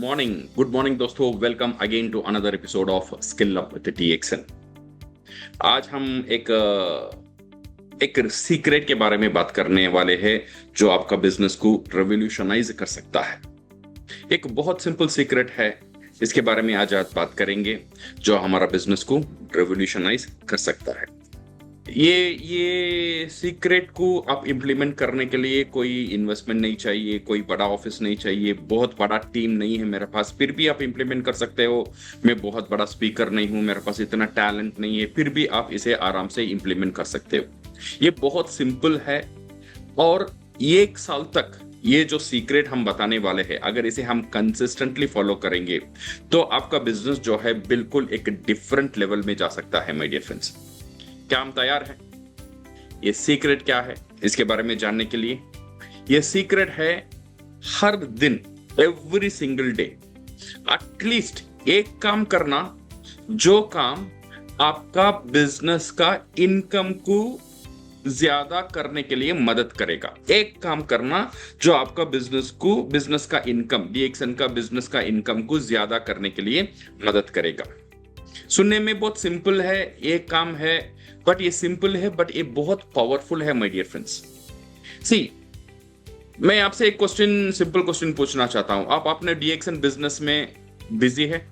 Good morning दोस्तों। Welcome again to another episode of skill up with TXN. आज हम एक सीक्रेट के बारे में बात करने वाले हैं जो आपका बिजनेस को रेवोल्यूशनाइज कर सकता है। एक बहुत सिंपल सीक्रेट है, इसके बारे में आज बात करेंगे जो हमारा बिजनेस को रेवोल्यूशनाइज कर सकता है। ये सीक्रेट को आप इम्प्लीमेंट करने के लिए कोई इन्वेस्टमेंट नहीं चाहिए, कोई बड़ा ऑफिस नहीं चाहिए, बहुत बड़ा टीम नहीं है मेरे पास, फिर भी आप इम्प्लीमेंट कर सकते हो। मैं बहुत बड़ा स्पीकर नहीं हूं, मेरे पास इतना टैलेंट नहीं है, फिर भी आप इसे आराम से इम्प्लीमेंट कर सकते हो। ये बहुत सिंपल है और 1 साल तक ये जो सीक्रेट हम बताने वाले हैं, अगर इसे हम कंसिस्टेंटली फॉलो करेंगे तो आपका बिजनेस जो है बिल्कुल एक डिफरेंट लेवल में जा सकता है। माय डियर फ्रेंड्स, क्या हम तैयार हैं? ये सीक्रेट क्या है इसके बारे में जानने के लिए? ये सीक्रेट है हर दिन, एवरी सिंगल डे एटलीस्ट एक काम करना जो काम आपका बिजनेस का इनकम को ज्यादा करने के लिए मदद करेगा। एक काम करना जो आपका बिजनेस का इनकम, डीएक्सएन का बिजनेस का इनकम को ज्यादा करने के लिए मदद करेगा। सुनने में बहुत सिंपल है ये काम है, बट ये सिंपल है बट ये बहुत पावरफुल है माय डियर फ्रेंड्स। सी, मैं आपसे एक सिंपल क्वेश्चन पूछना चाहता हूं। आप अपने डीएक्सएन बिजनेस में बिजी है?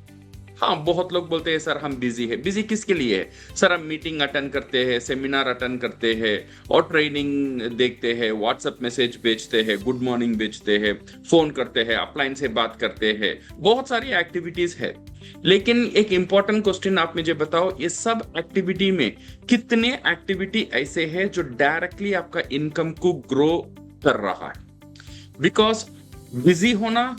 हाँ, बहुत लोग बोलते हैं सर हम बिजी है। बिजी किसके लिए है? सर हम मीटिंग अटेंड करते हैं, सेमिनार अटेंड करते हैं और ट्रेनिंग देखते हैं, व्हाट्सएप मैसेज भेजते हैं, गुड मॉर्निंग भेजते हैं, फोन करते हैं, अपलाइन से बात करते हैं, बहुत सारी एक्टिविटीज है। लेकिन एक इंपॉर्टेंट क्वेश्चन आप मुझे बताओ, ये सब एक्टिविटी में कितने एक्टिविटी ऐसे हैं जो डायरेक्टली आपका इनकम को ग्रो कर रहा है? बिकॉज बिजी होना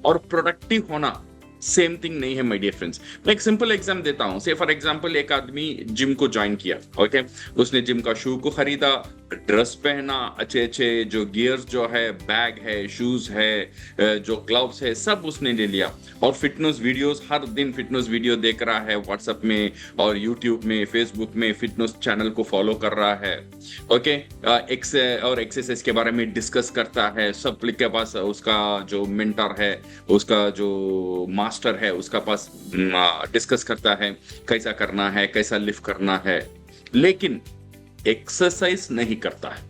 और प्रोडक्टिव होना सेम थिंग नहीं है माय डियर फ्रेंड्स। मैं एक सिंपल एग्जाम देता हूं। से फॉर एग्जांपल एक आदमी जिम को ज्वाइन किया, ओके, उसने जिम का शू को खरीदा, ड्रेस पहना, अच्छे अच्छे जो गियर्स जो है, बैग है, शूज है, जो ग्लव्स है, सब उसने ले लिया और फिटनेस वीडियोस, हर दिन फिटनेस वीडियो देख रहा है व्हाट्सएप में और यूट्यूब में, फेसबुक में, फिटनेस चैनल को फॉलो कर रहा है, ओके, एक्सरसाइज के बारे में डिस्कस करता है। सब के पास उसका जो मेंटर है, उसका जो मास्टर है, उसका पास डिस्कस करता है कैसा करना है, कैसा लिफ्ट करना है, लेकिन एक्सरसाइज नहीं करता है।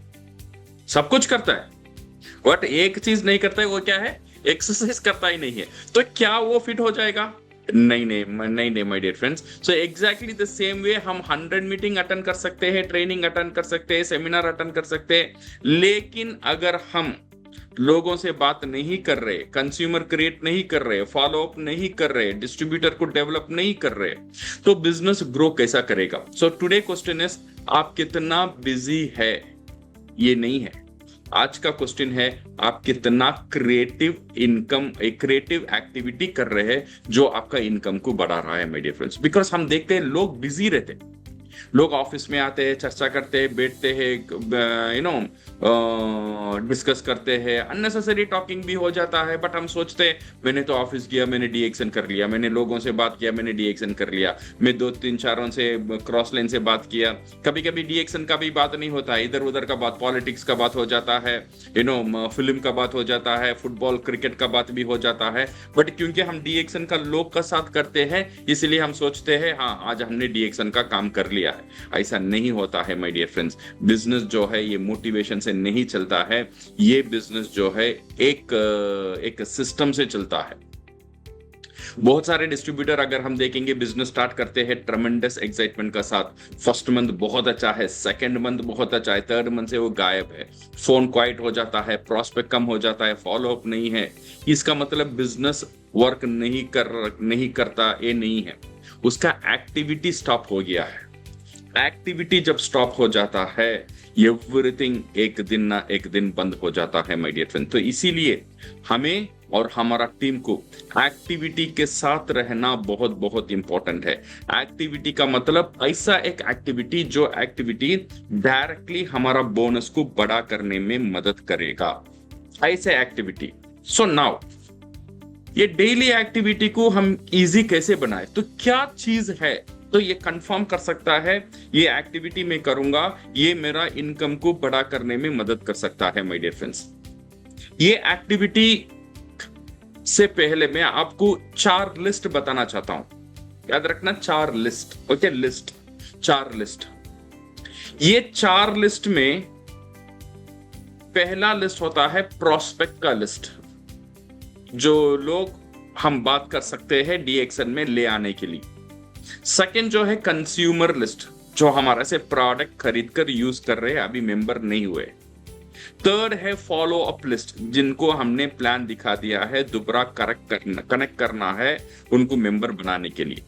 सब कुछ करता है बट एक चीज नहीं करता है, वो क्या है? एक्सरसाइज करता ही नहीं है। तो क्या वो फिट हो जाएगा? नहीं my dear friends. So exactly the same way हम 100 मीटिंग अटेंड कर सकते हैं, ट्रेनिंग अटेंड कर सकते हैं, सेमिनार अटेंड कर सकते हैं, लेकिन अगर हम लोगों से बात नहीं कर रहे, कंज्यूमर क्रिएट नहीं कर रहे, फॉलो अप नहीं कर रहे, डिस्ट्रीब्यूटर को डेवलप नहीं कर रहे, तो बिजनेस ग्रो कैसा करेगा? सो टुडे क्वेश्चन इज, आप कितना बिजी है? ये नहीं है आज का क्वेश्चन है, आप कितना क्रिएटिव एक्टिविटी कर रहे हैं जो आपका इनकम को बढ़ा रहा है माय डियर फ्रेंड्स। बिकॉज हम देखते हैं लोग बिजी रहते, लोग ऑफिस में आते हैं, चर्चा करते हैं, बैठते हैं, डिस्कस करते हैं, अननेसेसरी टॉकिंग भी हो जाता है, बट हम सोचते हैं मैंने तो ऑफिस किया, मैंने डीएक्सएन कर लिया, मैंने लोगों से बात किया, मैंने डीएक्सएन कर लिया, मैं 2-3-4 से क्रॉस लाइन से बात किया। कभी कभी डीएक्सएन का भी बात नहीं होता, इधर उधर का बात, पॉलिटिक्स का बात हो जाता है, फिल्म का बात हो जाता है, फुटबॉल क्रिकेट का बात भी हो जाता है, बट क्योंकि हम डीएक्सएन का लोग का साथ करते हैं इसलिए हम सोचते हैं हाँ आज हमने डीएक्सएन का काम कर लिया है। ऐसा नहीं होता है माय डियर फ्रेंड्स। बिजनेस जो है ये मोटिवेशन से नहीं चलता है, ये बिजनेस जो है एक सिस्टम से चलता है। बहुत सारे डिस्ट्रीब्यूटर अगर हम देखेंगे बिजनेस स्टार्ट करते हैं ट्रमेंडस एक्साइटमेंट का साथ। फर्स्ट मंथ बहुत अच्छा है, सेकंड मंथ बहुत अच्छा है, थर्ड मंथ से वो गायब है, फोन क्वाइट हो जाता है, प्रॉस्पेक्ट कम हो जाता है, फॉलो अप नहीं है। इसका मतलब बिजनेस वर्क नहीं करता, ये नहीं है, उसका एक्टिविटी स्टॉप हो गया है। एक्टिविटी जब स्टॉप हो जाता है, एवरीथिंग एक दिन ना एक दिन बंद हो जाता है माय डियर फ्रेंड। तो इसीलिए हमें और हमारा टीम को एक्टिविटी के साथ रहना बहुत बहुत इंपॉर्टेंट है। एक्टिविटी का मतलब ऐसा एक एक्टिविटी जो एक्टिविटी डायरेक्टली हमारा बोनस को बड़ा करने में मदद करेगा, ऐसे एक्टिविटी। सो नाउ ये डेली एक्टिविटी को हम इजी कैसे बनाए? तो क्या चीज है तो ये कंफर्म कर सकता है ये एक्टिविटी मैं करूंगा, ये मेरा इनकम को बड़ा करने में मदद कर सकता है माय डियर फ्रेंड्स। ये एक्टिविटी से पहले मैं आपको 4 लिस्ट बताना चाहता हूं। याद रखना 4 लिस्ट, ओके, लिस्ट, 4 लिस्ट। ये 4 लिस्ट में पहला लिस्ट होता है प्रोस्पेक्ट का लिस्ट, जो लोग हम बात कर सकते हैं डीएक्सन में ले आने के लिए। सेकंड जो है कंज्यूमर लिस्ट, जो हमारे से प्रोडक्ट खरीद कर यूज कर रहे हैं, अभी मेंबर नहीं हुए। थर्ड है फॉलो अप लिस्ट, जिनको हमने प्लान दिखा दिया है, दोबारा कनेक्ट करना है उनको मेंबर बनाने के लिए।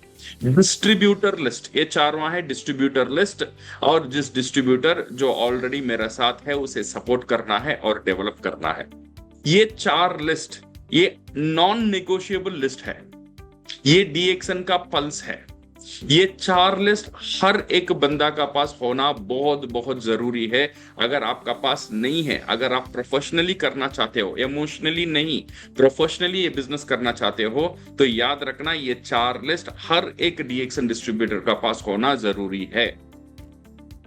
डिस्ट्रीब्यूटर लिस्ट, ये चारवां है डिस्ट्रीब्यूटर लिस्ट, और जिस डिस्ट्रीब्यूटर जो ऑलरेडी मेरे साथ है उसे सपोर्ट करना है और डेवलप करना है। ये 4 लिस्ट ये नॉन नेगोशिएबल लिस्ट है, ये डीएक्सन का पल्स है। ये 4 लिस्ट हर एक बंदा का पास होना बहुत बहुत जरूरी है। अगर आपका पास नहीं है, अगर आप प्रोफेशनली करना चाहते हो, इमोशनली नहीं, प्रोफेशनली ये बिजनेस करना चाहते हो, तो याद रखना ये 4 लिस्ट हर एक डीएक्सन डिस्ट्रीब्यूटर का पास होना जरूरी है।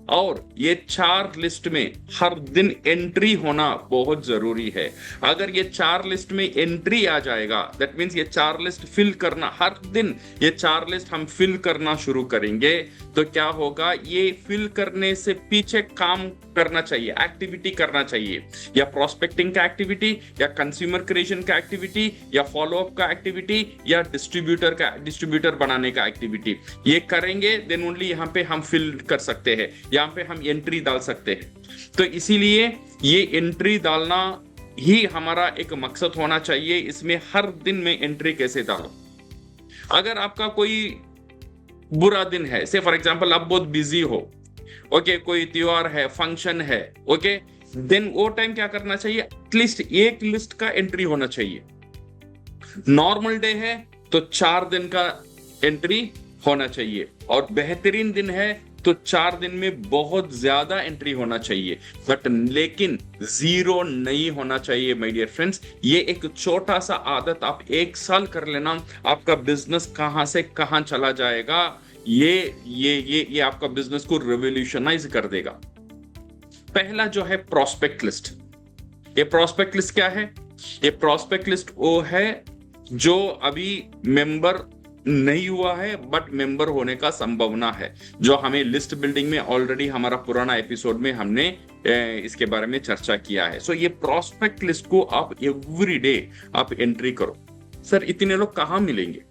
और ये 4 लिस्ट में हर दिन एंट्री होना बहुत जरूरी है। अगर ये 4 लिस्ट में एंट्री आ जाएगा, दैट मीन्स ये 4 लिस्ट फिल करना, हर दिन ये 4 लिस्ट हम फिल करना शुरू करेंगे, तो क्या होगा, ये फिल करने से पीछे काम करना चाहिए, एक्टिविटी करना चाहिए, या प्रोस्पेक्टिंग का एक्टिविटी, या कंज्यूमर क्रिएशन का एक्टिविटी, या फॉलोअप का एक्टिविटी, या डिस्ट्रीब्यूटर बनाने का एक्टिविटी। ये करेंगे देन ओनली यहाँ पे हम फिल कर सकते हैं, यहाँ पे हम एंट्री डाल सकते हैं। तो इसीलिए ये एंट्री डालना ही हमारा एक मकसद होना चाहिए। इसमें हर दिन में एंट्री कैसे डालो। अगर आपका कोई बुरा दिन है, से फॉर एग्जांपल आप बहुत बिजी हो, ओके, कोई त्योहार है, फंक्शन है, ओके, देन वो टाइम क्या करना चाहिए, एटलीस्ट एक लिस्ट का एंट्री होना चाहिए। नॉर्मल डे है तो 4 दिन का एंट्री होना चाहिए, और बेहतरीन दिन है तो 4 दिन में बहुत ज्यादा एंट्री होना चाहिए, बट लेकिन 0 नहीं होना चाहिए माय डियर फ्रेंड्स। ये एक छोटा सा आदत आप 1 साल कर लेना, आपका बिजनेस कहां से कहां चला जाएगा, ये आपका बिजनेस को रिवॉल्यूशनाइज कर देगा। पहला जो है प्रोस्पेक्ट लिस्ट। ये प्रोस्पेक्ट लिस्ट क्या है, ये प्रोस्पेक्ट लिस्ट वो है जो अभी मेंबर नहीं हुआ है बट मेंबर होने का संभावना है, जो हमें लिस्ट बिल्डिंग में ऑलरेडी हमारा पुराना एपिसोड में हमने इसके बारे में चर्चा किया है। सो ये प्रोस्पेक्ट लिस्ट को आप एवरी डे आप एंट्री करो। सर इतने लोग कहां मिलेंगे,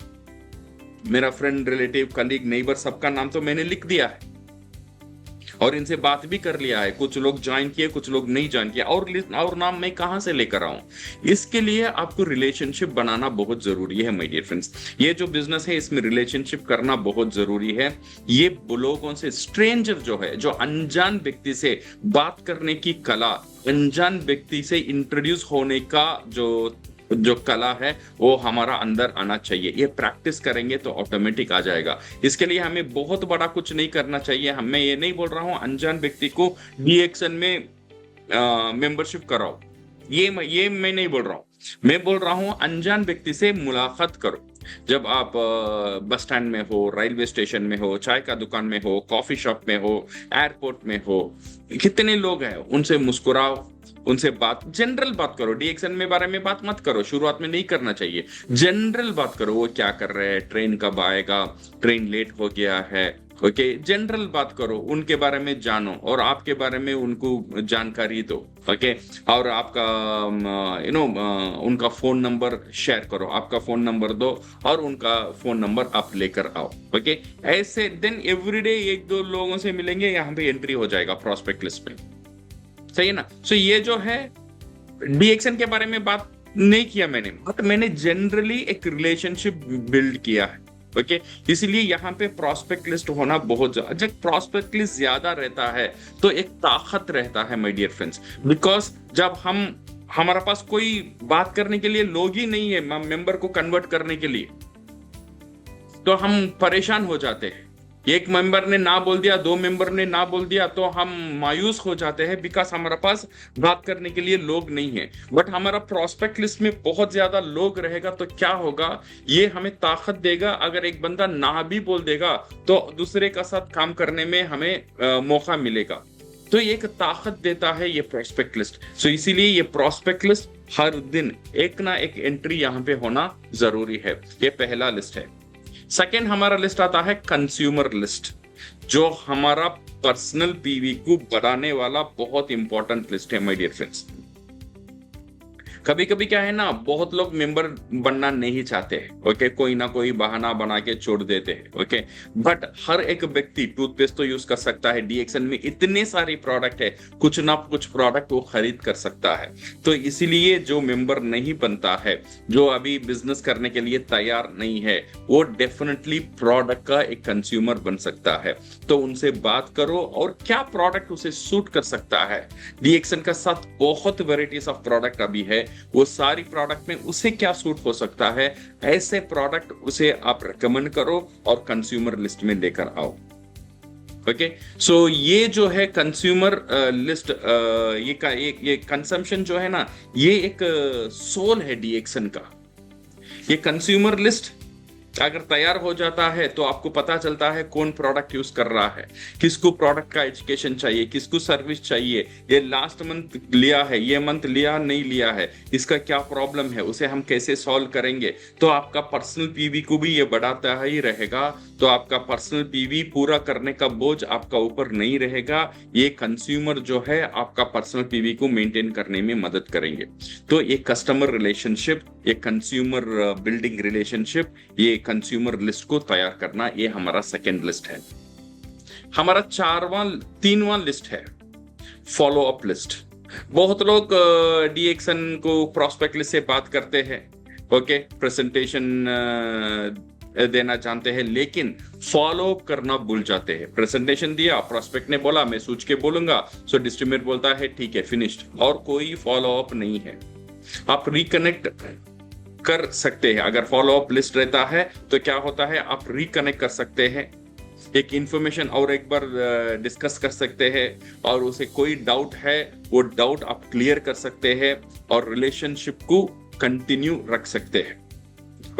मेरा फ्रेंड, रिलेटिव, कलीग, नेबर, सबका नाम तो मैंने लिख दिया है और इनसे बात भी कर लिया है। कुछ लोग ज्वाइन किए, कुछ लोग नहीं ज्वाइन किया, और नाम मैं कहां से लेकर आऊं। इसके लिए आपको रिलेशनशिप बनाना बहुत जरूरी है माय डियर फ्रेंड्स। ये जो बिजनेस है इसमें रिलेशनशिप करना बहुत जरूरी है। ये लोगों से, स्ट्रेंजर जो है, जो अनजान व्यक्ति से बात करने की कला, अनजान व्यक्ति से इंट्रोड्यूस होने का जो कला है वो हमारा अंदर आना चाहिए। ये प्रैक्टिस करेंगे तो ऑटोमेटिक आ जाएगा। इसके लिए हमें बहुत बड़ा कुछ नहीं करना चाहिए। मैं ये नहीं बोल रहा हूं अनजान व्यक्ति को डीएक्सन में मेंबरशिप कराओ, ये मैं नहीं बोल रहा हूं। मैं बोल रहा हूं अनजान व्यक्ति से मुलाकात करो। जब आप बस स्टैंड में हो, रेलवे स्टेशन में हो, चाय का दुकान में हो, कॉफी शॉप में हो, एयरपोर्ट में हो, कितने लोग हैं, उनसे मुस्कुराओ, उनसे जनरल बात करो। डीएक्सन में बारे में बात मत करो, शुरुआत में नहीं करना चाहिए। जनरल बात करो, वो क्या कर रहे हैं, ट्रेन कब आएगा, ट्रेन लेट हो गया है, ओके, जनरल बात करो, उनके बारे में जानो और आपके बारे में उनको जानकारी दो, ओके, और आपका उनका फोन नंबर शेयर करो, आपका फोन नंबर दो और उनका फोन नंबर आप लेकर आओ, ओके। ऐसे दिन एवरीडे 1-2 लोगों से मिलेंगे, यहाँ पे एंट्री हो जाएगा प्रोस्पेक्ट लिस्ट में, सही है ना। सो ये जो है डीएक्सन के बारे में बात नहीं किया मैंने, बट मैंने जनरली एक रिलेशनशिप बिल्ड किया है, ओके। इसलिए यहाँ पे प्रोस्पेक्ट लिस्ट होना बहुत ज्यादा, जब प्रोस्पेक्ट लिस्ट ज्यादा रहता है तो एक ताकत रहता है माय डियर फ्रेंड्स। बिकॉज जब हमारे पास कोई बात करने के लिए लोग ही नहीं है मेंबर को कन्वर्ट करने के लिए, तो हम परेशान हो जाते हैं। एक मेंबर ने ना बोल दिया, 2 मेंबर ने ना बोल दिया, तो हम मायूस हो जाते हैं, बिकॉज हमारे पास बात करने के लिए लोग नहीं है। बट हमारा प्रोस्पेक्ट लिस्ट में बहुत ज्यादा लोग रहेगा तो क्या होगा, ये हमें ताकत देगा। अगर एक बंदा ना भी बोल देगा तो दूसरे का साथ काम करने में हमें मौका मिलेगा। तो ये एक ताकत देता है ये प्रोस्पेक्ट लिस्ट। सो इसीलिए ये प्रोस्पेक्ट लिस्ट हर दिन एक ना एक एंट्री यहाँ पे होना जरूरी है। ये पहला लिस्ट है। सेकंड हमारा लिस्ट आता है कंज्यूमर लिस्ट, जो हमारा पर्सनल पीवी को बढ़ाने वाला बहुत इंपॉर्टेंट लिस्ट है माय डियर फ्रेंड्स। कभी कभी क्या है ना, बहुत लोग मेंबर बनना नहीं चाहते हैं, ओके, कोई ना कोई बहाना बना के छोड़ देते हैं, ओके। बट हर एक व्यक्ति टूथपेस्ट तो यूज कर सकता है, डीएक्सएन में इतने सारे प्रोडक्ट है, कुछ ना कुछ प्रोडक्ट वो खरीद कर सकता है। तो इसीलिए जो मेंबर नहीं बनता है, जो अभी बिजनेस करने के लिए तैयार नहीं है, वो डेफिनेटली प्रोडक्ट का एक कंज्यूमर बन सकता है। तो उनसे बात करो और क्या प्रोडक्ट उसे सूट कर सकता है। डीएक्सएन का साथ बहुत वेराइटीज ऑफ प्रोडक्ट अभी है, वो सारी प्रोडक्ट में उसे क्या सूट हो सकता है, ऐसे प्रोडक्ट उसे आप रिकमेंड करो और कंज्यूमर लिस्ट में लेकर आओ। ओके, सो ये जो है कंज्यूमर लिस्ट, ये कंजम्पशन जो है ना, ये एक सोल है डीएक्सएन का। ये कंज्यूमर लिस्ट अगर तैयार हो जाता है तो आपको पता चलता है कौन प्रोडक्ट यूज कर रहा है, किसको प्रोडक्ट का एजुकेशन चाहिए, किसको सर्विस चाहिए, ये लास्ट मंथ लिया है, ये मंथ लिया नहीं लिया है, इसका क्या प्रॉब्लम है, उसे हम कैसे सॉल्व करेंगे। तो आपका पर्सनल पीवी को भी ये बढ़ाता ही रहेगा। तो आपका पर्सनल पीवी पूरा करने का बोझ आपका ऊपर नहीं रहेगा। ये कंज्यूमर जो है आपका पर्सनल पीवी को मेंटेन करने में मदद करेंगे। तो ये कस्टमर रिलेशनशिप, ये कंज्यूमर बिल्डिंग रिलेशनशिप, ये कंज्यूमर लिस्ट को तैयार करना, ये हमारा सेकंड लिस्ट है। हमारा तीनवां लिस्ट है फॉलो अप लिस्ट। बहुत लोग डीएक्सएन को प्रोस्पेक्ट लिस्ट से बात करते हैं, ओके, प्रेजेंटेशन देना जानते हैं, लेकिन फॉलो अप करना भूल जाते हैं। प्रेजेंटेशन दिया, प्रोस्पेक्ट ने बोला मैं सोच के बोलूंगा, सो डिस्ट्रीब्यूटर बोलता है ठीक है फिनिश्ड, और कोई फॉलो अप नहीं है। आप रिकनेक्ट कर सकते हैं। अगर फॉलो अप लिस्ट रहता है तो क्या होता है, आप रिकनेक्ट कर सकते हैं, एक इंफॉर्मेशन और एक बार डिस्कस कर सकते हैं, और उसे कोई डाउट है वो डाउट आप क्लियर कर सकते हैं और रिलेशनशिप को कंटिन्यू रख सकते हैं।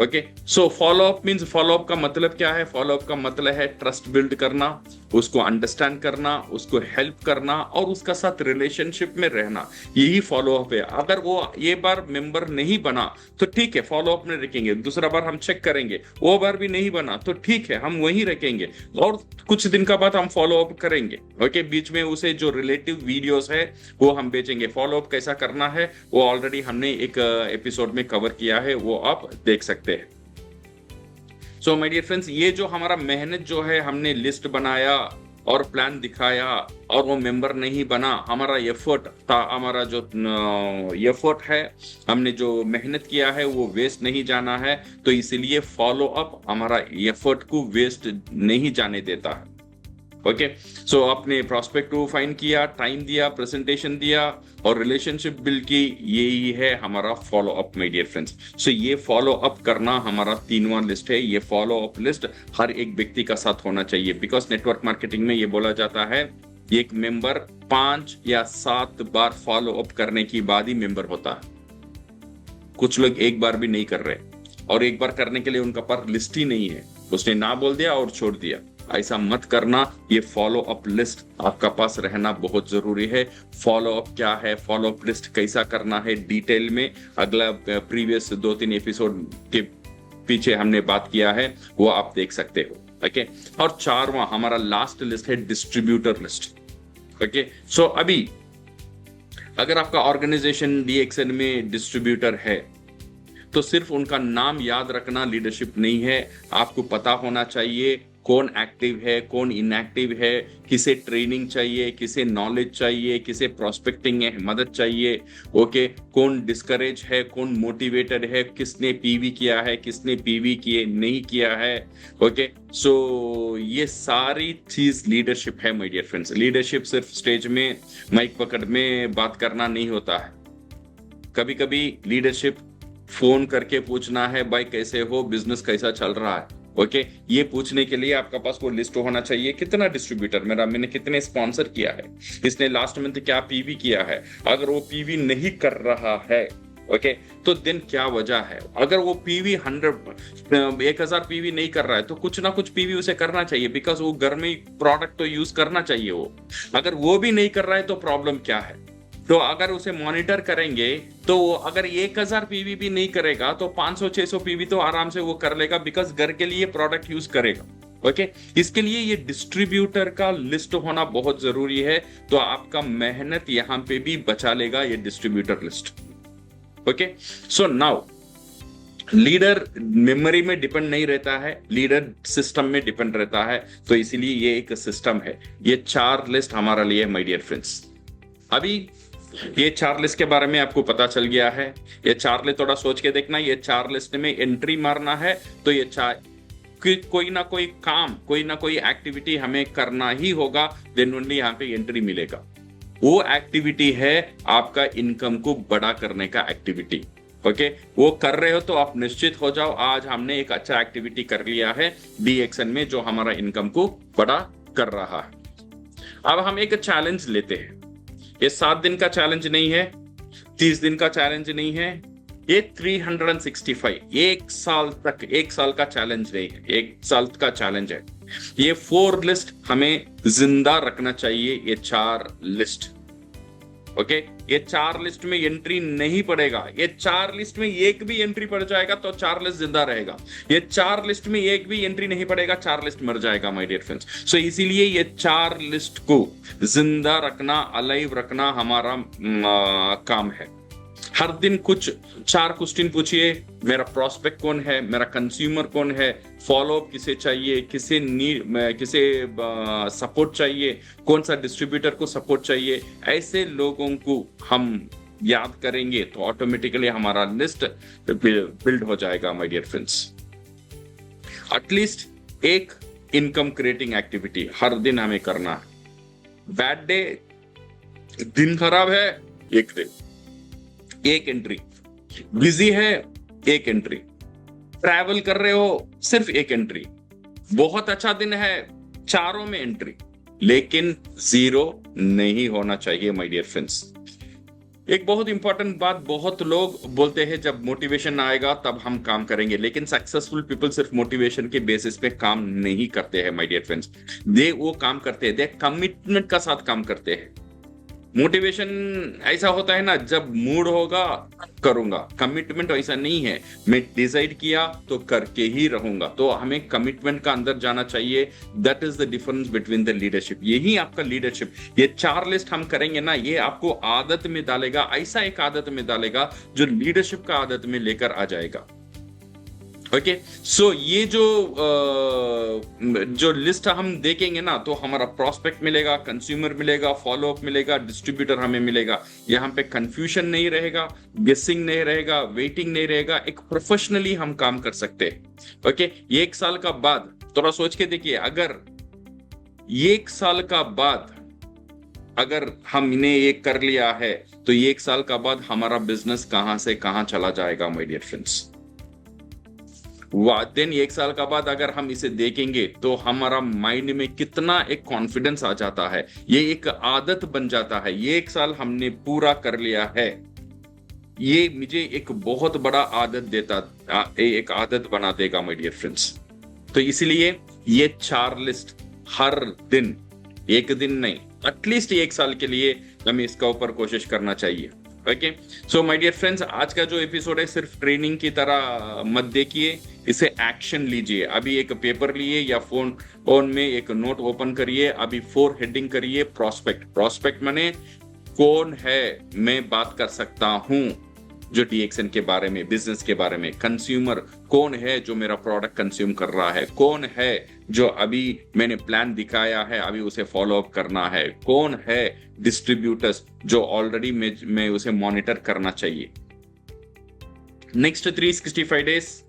Okay, so follow up means, follow up का मतलब क्या है? फॉलो अप का मतलब है ट्रस्ट बिल्ड करना, उसको अंडरस्टैंड करना, उसको हेल्प करना और उसका साथ रिलेशनशिप में रहना, यही फॉलो अप है। अगर वो ये बार मेंबर नहीं बना तो ठीक है, फॉलो अप में रखेंगे, दूसरा बार हम चेक करेंगे, वो बार भी नहीं बना तो ठीक है, हम वही रखेंगे और कुछ दिन का बाद हम फॉलो अप करेंगे। ओके, बीच में उसे जो रिलेटिव वीडियोस है वो हम भेजेंगे। फॉलो अप कैसा करना है वो ऑलरेडी हमने एक एपिसोड में कवर किया है, वो आप देख सकते हैं। सो माय डियर फ्रेंड्स, ये जो हमारा मेहनत जो है, हमने लिस्ट बनाया और प्लान दिखाया और वो मेंबर नहीं बना, हमारा एफर्ट था, हमारा जो एफर्ट है, हमने जो मेहनत किया है वो वेस्ट नहीं जाना है। तो इसीलिए फॉलो अप हमारा एफर्ट को वेस्ट नहीं जाने देता है। ओके, सो आपने प्रोस्पेक्ट को फाइंड किया, टाइम दिया, प्रेजेंटेशन दिया और रिलेशनशिप बिल्ड की, यही है हमारा follow up my dear friends. So ये फॉलो अप करना हमारा तीनवां लिस्ट है। ये फॉलो अप लिस्ट हर एक व्यक्ति का साथ होना चाहिए, बिकॉज नेटवर्क मार्केटिंग में ये बोला जाता है एक मेंबर 5 या 7 बार फॉलो अप करने की बाद ही मेंबर होता है। कुछ लोग एक बार भी नहीं कर रहे, और एक बार करने के लिए उनका पास लिस्ट ही नहीं है, उसने ना बोल दिया और छोड़ दिया। ऐसा मत करना। ये फॉलो अप लिस्ट आपका पास रहना बहुत जरूरी है। फॉलो अप क्या है, फॉलो अप लिस्ट कैसा करना है, डिटेल में अगला प्रीवियस 2-3 एपिसोड के पीछे हमने बात किया है, वो आप देख सकते हो। ओके, और 4वां हमारा लास्ट लिस्ट है डिस्ट्रीब्यूटर लिस्ट। ओके, सो अभी अगर आपका ऑर्गेनाइजेशन डीएक्सएन में डिस्ट्रीब्यूटर है तो सिर्फ उनका नाम याद रखना लीडरशिप नहीं है। आपको पता होना चाहिए कौन एक्टिव है, कौन इनएक्टिव है, किसे ट्रेनिंग चाहिए, किसे नॉलेज चाहिए, किसे प्रोस्पेक्टिंग है मदद चाहिए। ओके, कौन डिस्करेज है, कौन मोटिवेटेड है, किसने पीवी किया है, किसने पीवी किए नहीं किया है। ओके, सो ये सारी चीज लीडरशिप है माय डियर फ्रेंड्स। लीडरशिप सिर्फ स्टेज में माइक पकड़ में बात करना नहीं होता है। कभी कभी लीडरशिप फोन करके पूछना है, भाई कैसे हो, बिजनेस कैसा चल रहा है। ओके, ये पूछने के लिए आपका पास वो लिस्ट होना चाहिए, कितना डिस्ट्रीब्यूटर मैंने कितने स्पॉन्सर किया है, इसने लास्ट मंथ क्या पीवी किया है। अगर वो पीवी नहीं कर रहा है, ओके, तो दिन क्या वजह है? अगर वो पीवी 1000 पीवी नहीं कर रहा है तो कुछ ना कुछ पीवी उसे करना चाहिए, बिकॉज वो घर में प्रोडक्ट तो यूज करना चाहिए वो। अगर वो भी नहीं कर रहा है तो प्रॉब्लम क्या है? तो अगर उसे मॉनिटर करेंगे तो वो अगर 1000 पीवी भी नहीं करेगा तो 500-600 पीवी तो आराम से वो कर लेगा, बिकॉज घर के लिए प्रोडक्ट यूज करेगा। ओके, इसके लिए ये डिस्ट्रीब्यूटर का लिस्ट होना बहुत जरूरी है। तो आपका मेहनत यहां पे भी बचा लेगा ये distributor list. Okay, so now leader memory में डिपेंड नहीं रहता है, लीडर सिस्टम में डिपेंड रहता है। तो इसीलिए ये एक सिस्टम है। ये 4 लिस्ट हमारा लिए माय डियर फ्रेंड्स। अभी ये 4 लिस्ट के बारे में आपको पता चल गया है। ये 4 लिस्ट थोड़ा सोच के देखना, ये 4 लिस्ट में एंट्री मारना है तो ये कोई ना कोई काम, कोई ना कोई एक्टिविटी हमें करना ही होगा, देन ओनली यहाँ पे एंट्री मिलेगा। वो एक्टिविटी है आपका इनकम को बड़ा करने का एक्टिविटी। ओके, वो कर रहे हो तो आप निश्चित हो जाओ आज हमने एक अच्छा एक्टिविटी कर लिया है डीएक्सन में, जो हमारा इनकम को बड़ा कर रहा है। अब हम एक चैलेंज लेते हैं। ये 7 दिन का चैलेंज नहीं है, 30 दिन का चैलेंज नहीं है, ये 365 एक साल तक, एक साल का चैलेंज नहीं है, एक साल का चैलेंज है। ये 4 लिस्ट हमें जिंदा रखना चाहिए, ये 4 लिस्ट। ओके, ये 4 लिस्ट में एंट्री नहीं पड़ेगा, ये 4 लिस्ट में एक भी एंट्री पड़ जाएगा तो 4 लिस्ट जिंदा रहेगा। ये 4 लिस्ट में एक भी एंट्री नहीं पड़ेगा, 4 लिस्ट मर जाएगा माय डियर फ्रेंड्स। सो इसीलिए ये 4 लिस्ट को जिंदा रखना, अलाइव रखना हमारा काम है। हर दिन कुछ 4 क्वेश्चन पूछिए, मेरा प्रोस्पेक्ट कौन है, मेरा कंज्यूमर कौन है, फॉलोअप किसे चाहिए, किसे सपोर्ट चाहिए, कौन सा डिस्ट्रीब्यूटर को सपोर्ट चाहिए। ऐसे लोगों को हम याद करेंगे तो ऑटोमेटिकली हमारा लिस्ट बिल्ड हो जाएगा माय डियर फ्रेंड्स। एटलीस्ट एक इनकम क्रिएटिंग एक्टिविटी हर दिन हमें करना है। बैड डे, दिन खराब है, एक एंट्री, बिजी है एक एंट्री, ट्रैवल कर रहे हो सिर्फ एक एंट्री, बहुत अच्छा दिन है चारों में एंट्री, लेकिन 0 नहीं होना चाहिए माय डियर फ्रेंड्स। एक बहुत इंपॉर्टेंट बात, बहुत लोग बोलते हैं जब मोटिवेशन आएगा तब हम काम करेंगे, लेकिन सक्सेसफुल पीपल सिर्फ मोटिवेशन के बेसिस पे काम नहीं करते हैं माय डियर फ्रेंड्स। वो काम करते हैं, दे कमिटमेंट का साथ काम करते हैं। मोटिवेशन ऐसा होता है ना, जब मूड होगा करूंगा, कमिटमेंट ऐसा नहीं है, मैं डिसाइड किया तो करके ही रहूंगा। तो हमें कमिटमेंट का अंदर जाना चाहिए। That is the difference between the leadership. यही आपका लीडरशिप। ये 4 लिस्ट हम करेंगे ना, ये आपको आदत में डालेगा, ऐसा एक आदत में डालेगा जो लीडरशिप का आदत में लेकर आ जाएगा। ओके, सो ये जो लिस्ट हम देखेंगे ना, तो हमारा प्रोस्पेक्ट मिलेगा, कंज्यूमर मिलेगा, फॉलोअप मिलेगा, डिस्ट्रीब्यूटर हमें मिलेगा। यहाँ पे कंफ्यूजन नहीं रहेगा, गेसिंग नहीं रहेगा, वेटिंग नहीं रहेगा, एक प्रोफेशनली हम काम कर सकते हैं। ओके, 1 साल का बाद थोड़ा सोच के देखिए, अगर 1 साल का बाद अगर हमने ये कर लिया है तो 1 साल का बाद हमारा बिजनेस कहां से कहां चला जाएगा माय डियर फ्रेंड्स। देन 1 साल का बाद अगर हम इसे देखेंगे तो हमारा माइंड में कितना एक कॉन्फिडेंस आ जाता है, ये एक आदत बन जाता है। ये 1 साल हमने पूरा कर लिया है, ये मुझे एक बहुत बड़ा आदत देता, एक आदत बना देगा माय डियर फ्रेंड्स। तो इसलिए ये 4 लिस्ट हर दिन, एक दिन नहीं, एटलीस्ट 1 साल के लिए हमें इसका ऊपर कोशिश करना चाहिए। Okay, so my dear friends, आज का जो एपिसोड है सिर्फ ट्रेनिंग की तरह मत देखिए, इसे एक्शन लीजिए। अभी एक पेपर लिए या फोन में एक नोट ओपन करिए, अभी 4 हेडिंग करिए। प्रोस्पेक्ट माने कौन है मैं बात कर सकता हूं जो डीएक्सन के बारे में, बिजनेस के बारे में। कंज्यूमर कौन है जो मेरा प्रोडक्ट कंज्यूम कर रहा है, कौन है जो अभी मैंने प्लान दिखाया है अभी उसे फॉलो अप करना है, कौन है डिस्ट्रीब्यूटर्स जो ऑलरेडी मैं उसे मॉनिटर करना चाहिए। नेक्स्ट 365 डेज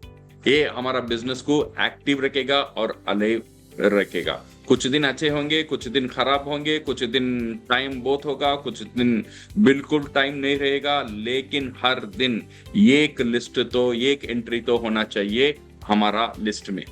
ये हमारा बिजनेस को एक्टिव रखेगा और अलाइव रखेगा। कुछ दिन अच्छे होंगे, कुछ दिन खराब होंगे, कुछ दिन टाइम बहुत होगा, कुछ दिन बिल्कुल टाइम नहीं रहेगा, लेकिन हर दिन एक लिस्ट तो, एक एंट्री तो होना चाहिए हमारा लिस्ट में।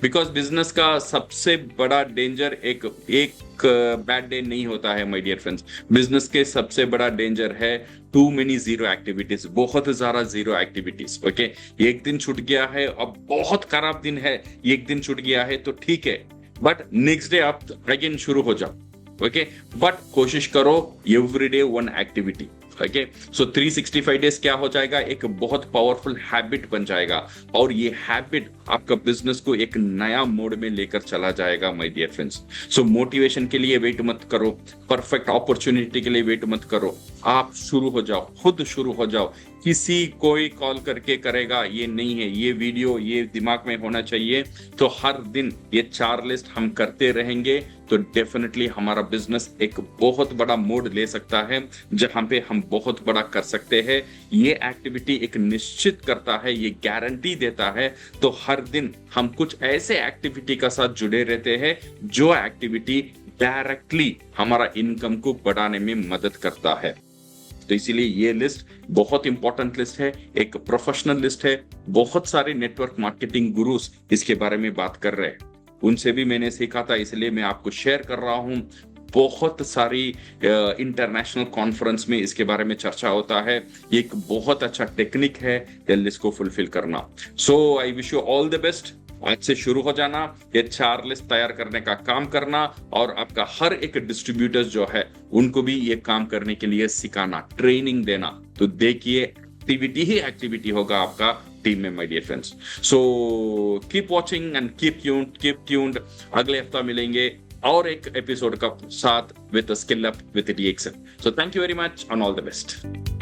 बिकॉज बिजनेस का सबसे बड़ा डेंजर एक एक बैड डे नहीं होता है माय डियर फ्रेंड्स। बिजनेस के सबसे बड़ा डेंजर है टू मेनी जीरो एक्टिविटीज, बहुत ज्यादा जीरो एक्टिविटीज। ओके, एक दिन छूट गया है, अब बहुत खराब दिन है, एक दिन छूट गया है तो ठीक है, बट नेक्स्ट डे आप अगेन शुरू हो जाओ। ओके, बट कोशिश करो एवरीडे वन एक्टिविटी। ओके, सो 365 डेज क्या हो जाएगा, एक बहुत पावरफुल हैबिट बन जाएगा, और ये हैबिट आपका बिजनेस को एक नया मोड में लेकर चला जाएगा my dear friends. So motivation के लिए वेट मत करो, परफेक्ट अपॉर्चुनिटी के लिए वेट मत करो, आप शुरू हो जाओ, खुद शुरू हो जाओ। किसी कोई कॉल करके करेगा ये नहीं है, ये वीडियो ये दिमाग में होना चाहिए। तो हर दिन ये 4 लिस्ट हम करते रहेंगे तो डेफिनेटली हमारा बिजनेस एक बहुत बड़ा मोड ले सकता है, जहां पे हम बहुत बड़ा कर सकते हैं। ये एक्टिविटी एक निश्चित करता है, ये गारंटी देता है। तो हर दिन हम कुछ ऐसे एक्टिविटी का साथ जुड़े रहते हैं जो एक्टिविटी डायरेक्टली हमारा इनकम को बढ़ाने में मदद करता है। तो इसीलिए ये लिस्ट बहुत इंपॉर्टेंट लिस्ट है, एक प्रोफेशनल लिस्ट है। बहुत सारे नेटवर्क मार्केटिंग गुरुस इसके बारे में बात कर रहे हैं, उनसे भी मैंने सीखा था, इसलिए मैं आपको शेयर कर रहा हूं। बहुत सारी इंटरनेशनल कॉन्फ्रेंस में इसके बारे में चर्चा होता है। एक बहुत अच्छा टेक्निक है ये लिस्ट को फुलफिल करना। So I wish you all the best. आज से शुरू हो जाना, ये 4 लिस्ट तैयार करने का काम करना, और आपका हर एक डिस्ट्रीब्यूटर्स जो है उनको भी ये काम करने के लिए सिखाना, ट्रेनिंग देना। तो देखिए एक्टिविटी ही एक्टिविटी होगा आपका टीम में my dear friends. So keep watching and keep tuned. अगले हफ्ता मिलेंगे और एक एपिसोड का साथ with skill up with DXM। So thank you very much and all the best.